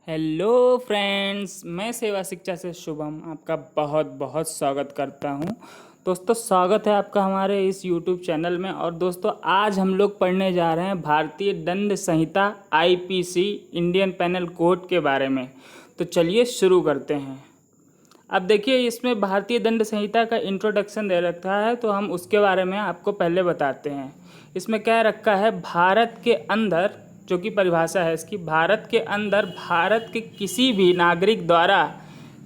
Hello friends, मैं सेवा शिक्षा से शुभम आपका बहुत बहुत स्वागत करता हूं। दोस्तों, स्वागत है आपका हमारे इस यूट्यूब चैनल में। और दोस्तों, आज हम लोग पढ़ने जा रहे हैं भारतीय दंड संहिता आईपीसी इंडियन पेनल कोड के बारे में। तो चलिए शुरू करते हैं। अब देखिए, इसमें भारतीय दंड संहिता का इंट्रोडक्शन दे रखा है, तो हम उसके बारे में आपको पहले बताते हैं। इसमें क्या रखा है, भारत के अंदर, जो कि परिभाषा है इसकी, भारत के अंदर भारत के किसी भी नागरिक द्वारा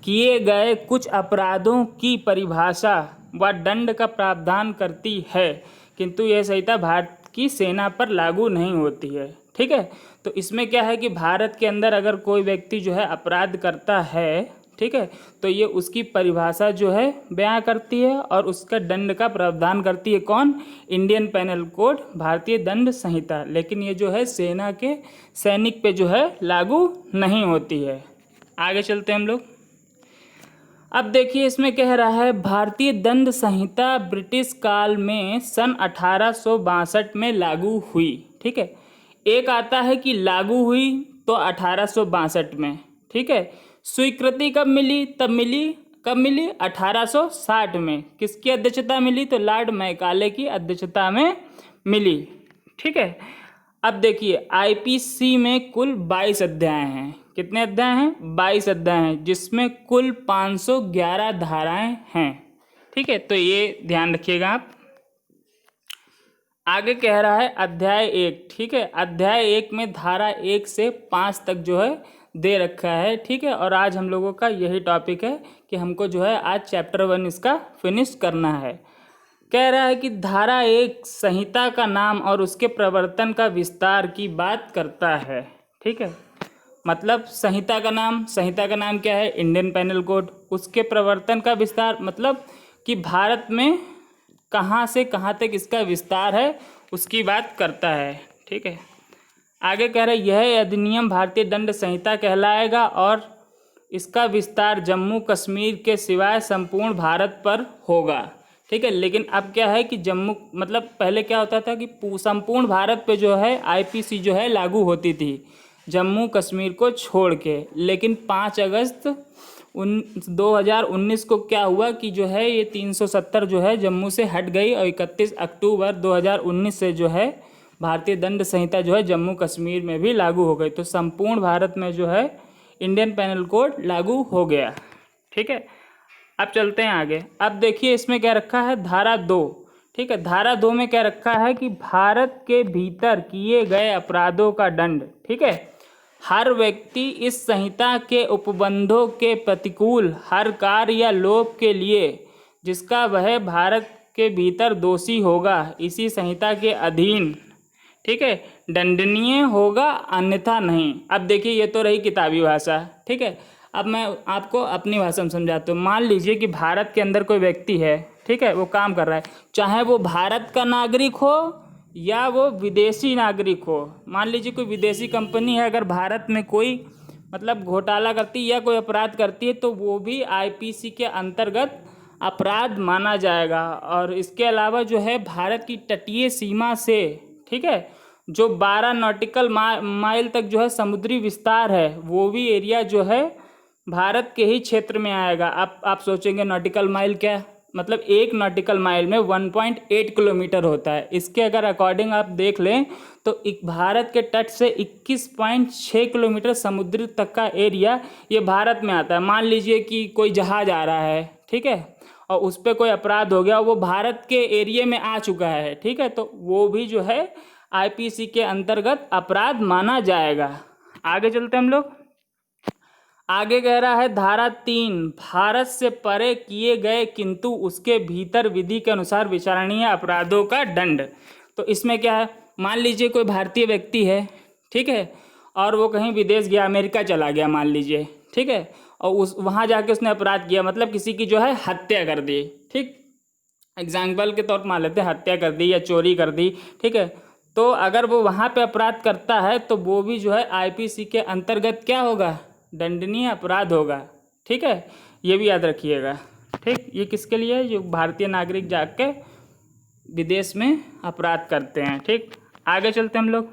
किए गए कुछ अपराधों की परिभाषा व दंड का प्रावधान करती है, किंतु यह संहिता भारत की सेना पर लागू नहीं होती है। ठीक है, तो इसमें क्या है कि भारत के अंदर अगर कोई व्यक्ति जो है अपराध करता है, ठीक है, तो ये उसकी परिभाषा जो है बयां करती है और उसका दंड का प्रावधान करती है। कौन? इंडियन पेनल कोड, भारतीय दंड संहिता। लेकिन ये जो है सेना के सैनिक पे जो है लागू नहीं होती है। आगे चलते हैं हम लोग। अब देखिए, इसमें कह रहा है भारतीय दंड संहिता ब्रिटिश काल में सन 1862 में लागू हुई। ठीक है, एक आता है कि लागू हुई तो 1862 में। ठीक है, स्वीकृति कब मिली? कब मिली? 1860 में। किसकी अध्यक्षता मिली? तो लॉर्ड मैकाले की अध्यक्षता में मिली। ठीक है, अब देखिए, आईपीसी में कुल 22 अध्याय हैं। कितने अध्याय हैं? 22 अध्याय हैं, जिसमें कुल 511 धाराएं हैं। ठीक है, तो ये ध्यान रखिएगा आप। आगे कह रहा है अध्याय 1। ठीक है, अध्याय 1 में धारा 1 से 5 तक जो है दे रखा है। ठीक है, और आज हम लोगों का यही टॉपिक है कि हमको जो है आज चैप्टर 1 इसका फिनिश करना है। कह रहा है कि धारा 1 संहिता का नाम और उसके प्रवर्तन का विस्तार की बात करता है। ठीक है, मतलब संहिता का नाम क्या है? Indian penal code. उसके प्रवर्तन का विस्तार मतलब कि भारत में कहाँ से कहाँ तक इसका विस्तार है, उसकी बात करता है। ठीक है, आगे कह रहे यह अधिनियम भारतीय दंड संहिता कहलाएगा और इसका विस्तार जम्मू कश्मीर के सिवाय संपूर्ण भारत पर होगा। ठीक है, लेकिन अब क्या है कि जम्मू मतलब पहले क्या होता था कि संपूर्ण भारत पे जो है आईपीसी जो है लागू होती थी, जम्मू कश्मीर को छोड़ के। लेकिन 5 अगस्त 2019 को क्या हुआ कि जो है ये 370 जो है जम्मू से हट गई और 31 अक्टूबर 2019 से जो है भारतीय दंड संहिता जो है जम्मू कश्मीर में भी लागू हो गई। तो संपूर्ण भारत में जो है इंडियन पेनल कोड लागू हो गया। ठीक है, अब चलते हैं आगे। अब देखिए, इसमें क्या रखा है, धारा 2। ठीक है, धारा 2 में क्या रखा है कि भारत के भीतर किए गए अपराधों का दंड, ठीक है, हर व्यक्ति इस संहिता के उपबंधों के प्रतिकूल हर कार्य या लोभ के लिए जिसका वह भारत के भीतर दोषी होगा, इसी संहिता के अधीन, ठीक है, दंडनीय होगा, अन्यथा नहीं। अब देखिए, ये तो रही किताबी भाषा। ठीक है, अब मैं आपको अपनी भाषा में समझाता हूँ। मान लीजिए कि भारत के अंदर कोई व्यक्ति है, ठीक है, वो काम कर रहा है, चाहे वो भारत का नागरिक हो या वो विदेशी नागरिक हो। मान लीजिए कोई विदेशी कंपनी है, अगर भारत में कोई मतलब घोटाला करती है या कोई अपराध करती है, तो वो भी आईपीसी के अंतर्गत अपराध माना जाएगा। और इसके अलावा जो है भारत की तटीय सीमा से, ठीक है, जो 12 नॉटिकल माइल तक जो है समुद्री विस्तार है, वो भी एरिया जो है भारत के ही क्षेत्र में आएगा। आप सोचेंगे नॉटिकल माइल क्या, मतलब एक नॉटिकल माइल में 1.8 किलोमीटर होता है। इसके अगर अकॉर्डिंग आप देख लें तो भारत के तट से 21.6 किलोमीटर समुद्र तक का एरिया ये भारत में आता है। मान लीजिए कि कोई जहाज आ रहा है, ठीक है, और उस पर कोई अपराध हो गया, वो भारत के एरिया में आ चुका है, ठीक है, तो वो भी जो है आईपीसी के अंतर्गत अपराध माना जाएगा। आगे चलते हम लोग। आगे कह रहा है धारा 3, भारत से परे किए गए किंतु उसके भीतर विधि के अनुसार विचारणीय अपराधों का दंड। तो इसमें क्या है, मान लीजिए कोई भारतीय व्यक्ति है, ठीक है, और वो कहीं विदेश गया, अमेरिका चला गया मान लीजिए, ठीक है, और वहाँ जाके उसने अपराध किया, मतलब किसी की जो है हत्या कर दी। ठीक, एग्जाम्पल के तौर पर मान लेते हैं, हत्या कर दी या चोरी कर दी। ठीक है, तो अगर वो वहाँ पे अपराध करता है तो वो भी जो है आईपीसी के अंतर्गत क्या होगा, दंडनीय अपराध होगा। ठीक है, ये भी याद रखिएगा। ठीक, ये किसके लिए है? जो भारतीय नागरिक जाके विदेश में अपराध करते हैं। ठीक, आगे चलते हम लोग।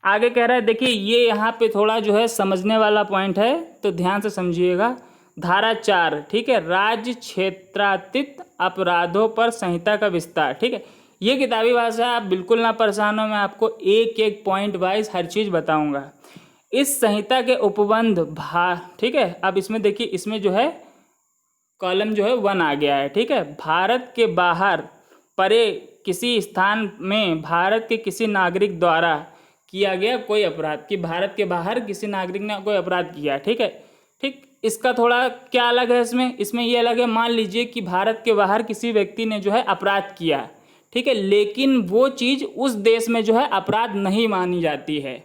आगे कह रहा है, देखिए ये यहाँ पे थोड़ा जो है समझने वाला पॉइंट है, तो ध्यान से समझिएगा। धारा 4, ठीक है, राज्य क्षेत्रातीत अपराधों पर संहिता का विस्तार, ठीक है। ये किताबी भाषा, आप बिल्कुल ना परेशान हो, मैं आपको एक एक पॉइंट वाइज हर चीज़ बताऊंगा। इस संहिता के उपबंध ठीक है। अब इसमें देखिए, इसमें जो है कॉलम जो है 1 आ गया है, ठीक है। भारत के बाहर परे किसी स्थान में भारत के किसी नागरिक द्वारा किया गया कोई अपराध, कि भारत के बाहर किसी नागरिक ने कोई अपराध किया, ठीक है। ठीक, इसका थोड़ा क्या अलग है इसमें ये अलग है। मान लीजिए कि भारत के बाहर किसी व्यक्ति ने जो है अपराध किया, ठीक है, लेकिन वो चीज़ उस देश में जो है अपराध नहीं मानी जाती है,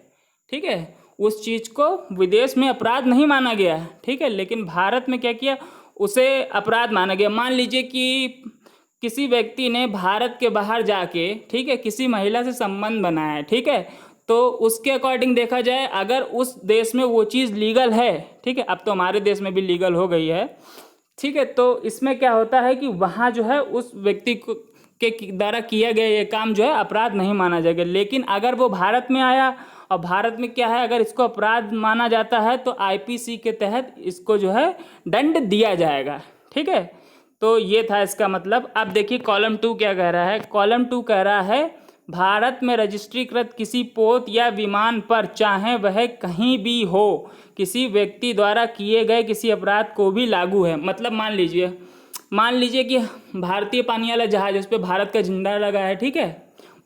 ठीक है। उस चीज़ को विदेश में अपराध नहीं माना गया, ठीक है, लेकिन भारत में क्या किया, उसे अपराध माना गया। मान लीजिए कि किसी व्यक्ति ने भारत के बाहर जाके, ठीक है, किसी महिला से संबंध बनाया है, ठीक है, तो उसके अकॉर्डिंग देखा जाए, अगर उस देश में वो चीज़ लीगल है, ठीक है, अब तो हमारे देश में भी लीगल हो गई है, ठीक है, तो इसमें क्या होता है कि वहाँ जो है उस व्यक्ति को के द्वारा किया गया ये काम जो है अपराध नहीं माना जाएगा। लेकिन अगर वो भारत में आया और भारत में क्या है, अगर इसको अपराध माना जाता है तो आईपीसी के तहत इसको जो है दंड दिया जाएगा, ठीक है। तो ये था इसका मतलब। अब देखिए कॉलम 2 क्या कह रहा है। कॉलम 2 कह रहा है, भारत में रजिस्ट्रीकृत किसी पोत या विमान पर, चाहे वह कहीं भी हो, किसी व्यक्ति द्वारा किए गए किसी अपराध को भी लागू है। मतलब मान लीजिए कि भारतीय पानी वाला जहाज, उस पर भारत का झंडा लगा है, ठीक है,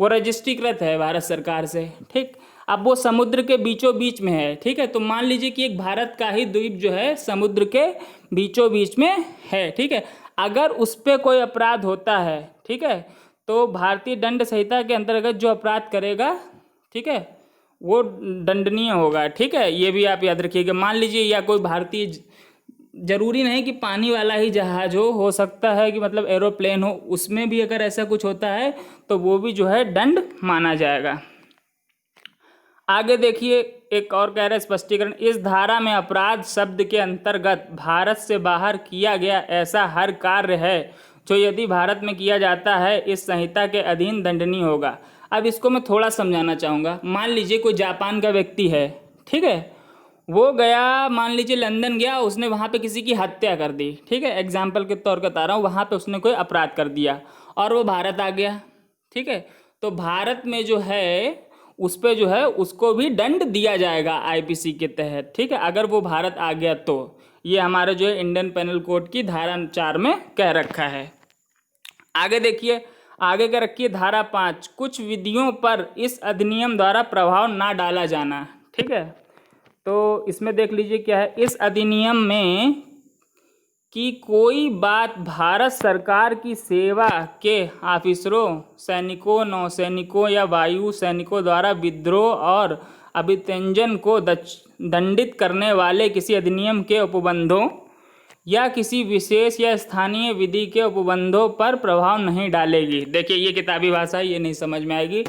वो रजिस्ट्रीकृत है भारत सरकार से, ठीक। अब वो समुद्र के बीचों बीच में है, ठीक है, तो मान लीजिए कि एक भारत का ही द्वीप जो है समुद्र के बीचों बीच में है, ठीक है। अगर उस पर कोई अपराध होता है, ठीक है, तो भारतीय दंड संहिता के अंतर्गत जो अपराध करेगा, ठीक है, वो दंडनीय होगा, ठीक है। ये भी आप याद रखिएगा। मान लीजिए या कोई भारतीय, जरूरी नहीं कि पानी वाला ही जहाज हो सकता है कि मतलब एरोप्लेन हो, उसमें भी अगर ऐसा कुछ होता है तो वो भी जो है दंड माना जाएगा। आगे देखिए एक और कह रहे हैं स्पष्टीकरण, इस धारा में अपराध शब्द के अंतर्गत भारत से बाहर किया गया ऐसा हर कार्य है जो यदि भारत में किया जाता है इस संहिता के अधीन दंडनीय होगा। अब इसको मैं थोड़ा समझाना चाहूँगा। मान लीजिए कोई जापान का व्यक्ति है, ठीक है, वो गया, मान लीजिए लंदन गया, उसने वहाँ पे किसी की हत्या कर दी, ठीक है, एग्जाम्पल के तौर पर बता रहा हूँ, वहाँ पे उसने कोई अपराध कर दिया और वो भारत आ गया, ठीक है, तो भारत में जो है उस पर जो है उसको भी दंड दिया जाएगा आईपीसी के तहत, ठीक है, अगर वो भारत आ गया तो। ये हमारे जो है इंडियन पेनल कोड की धारा 4 में कह रखा है। आगे देखिए, आगे का रखिए धारा 5, कुछ विधियों पर इस अधिनियम द्वारा प्रभाव ना डाला जाना, ठीक है। तो इसमें देख लीजिए क्या है, इस अधिनियम में कि कोई बात भारत सरकार की सेवा के ऑफिसरों, सैनिकों, नौसैनिकों या वायु सैनिकों द्वारा विद्रोह और अभित्यंजन को दंडित करने वाले किसी अधिनियम के उपबंधों या किसी विशेष या स्थानीय विधि के उपबंधों पर प्रभाव नहीं डालेगी। देखिए ये किताबी भाषा, ये नहीं समझ में आएगी।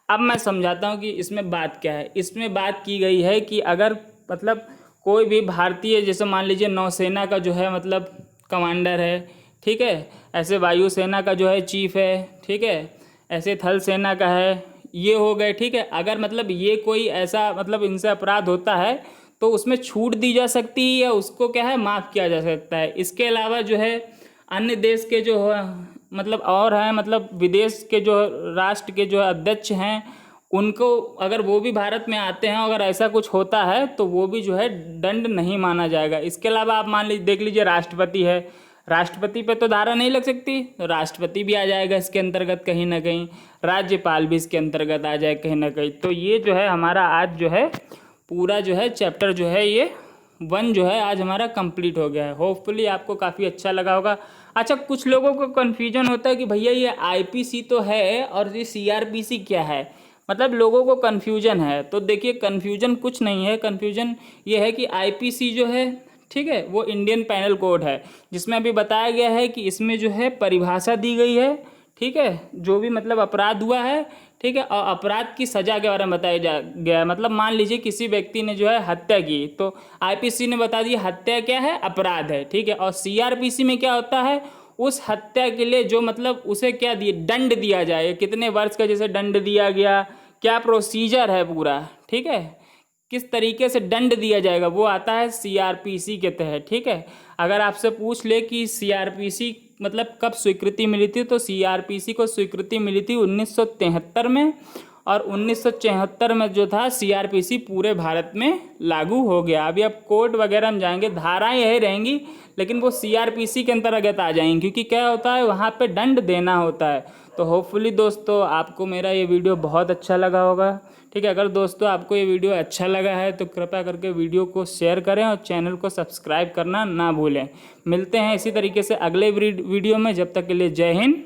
अब मैं समझाता हूँ कि इसमें बात क्या है। इसमें बात की गई है कि अगर मतलब कोई भी भारतीय, जैसे मान लीजिए नौसेना का जो है मतलब कमांडर है, ठीक है, ऐसे वायुसेना का जो है चीफ है, ठीक है, ऐसे थल सेना का है, ये हो गए, ठीक है। अगर मतलब ये कोई ऐसा मतलब इनसे अपराध होता है तो उसमें छूट दी जा सकती है या उसको क्या है माफ़ किया जा सकता है। इसके अलावा जो है अन्य देश के जो मतलब और हैं, मतलब विदेश के जो राष्ट्र के जो अध्यक्ष हैं, उनको अगर वो भी भारत में आते हैं, अगर ऐसा कुछ होता है तो वो भी जो है दंड नहीं माना जाएगा। इसके अलावा आप मान लीजिए, देख लीजिए राष्ट्रपति है, राष्ट्रपति पे तो धारा नहीं लग सकती, तो राष्ट्रपति भी आ जाएगा इसके अंतर्गत कहीं ना कहीं, राज्यपाल भी इसके अंतर्गत आ जाए कहीं ना कहीं। तो ये जो है हमारा आज जो है पूरा जो है चैप्टर जो है ये 1 जो है आज हमारा कंप्लीट हो गया है। होपफुली आपको काफ़ी अच्छा लगा होगा। अच्छा, कुछ लोगों को कन्फ्यूजन होता है कि भैया ये आईपीसी तो है और ये सीआरपीसी क्या है, मतलब लोगों को कन्फ्यूजन है। तो देखिए कन्फ्यूजन कुछ नहीं है, कन्फ्यूजन ये है कि आईपीसी जो है, ठीक है, वो इंडियन पेनल कोड है, जिसमें अभी बताया गया है कि इसमें जो है परिभाषा दी गई है, ठीक है, जो भी मतलब अपराध हुआ है, ठीक है, और अपराध की सज़ा के बारे में बताया गया है। मतलब मान लीजिए किसी व्यक्ति ने जो है हत्या की, तो आईपीसी ने बता दिया हत्या क्या है, अपराध है, ठीक है। और सीआरपीसी में क्या होता है, उस हत्या के लिए जो मतलब उसे क्या दिए, दंड दिया जाए, कितने वर्ष का जैसे दंड दिया गया, क्या प्रोसीजर है पूरा, ठीक है, किस तरीके से दंड दिया जाएगा, वो आता है सीआरपीसी के तहत, ठीक है। अगर आपसे पूछ ले कि सीआरपीसी मतलब कब स्वीकृति मिली थी, तो सीआरपीसी को स्वीकृति मिली थी 1973 में, और 1974 में जो था सीआरपीसी पूरे भारत में लागू हो गया। अभी अब कोड वगैरह हम जाएंगे, धाराएं यही रहेंगी, लेकिन वो सीआरपीसी के अंतर्गत आ जाएंगी, क्योंकि क्या होता है वहाँ पे दंड देना होता है। तो होपफुली दोस्तों आपको मेरा ये वीडियो बहुत अच्छा लगा होगा, ठीक है। अगर दोस्तों आपको ये वीडियो अच्छा लगा है तो कृपया करके वीडियो को शेयर करें और चैनल को सब्सक्राइब करना ना भूलें। मिलते हैं इसी तरीके से अगले वीडियो में, जब तक के लिए जय हिंद।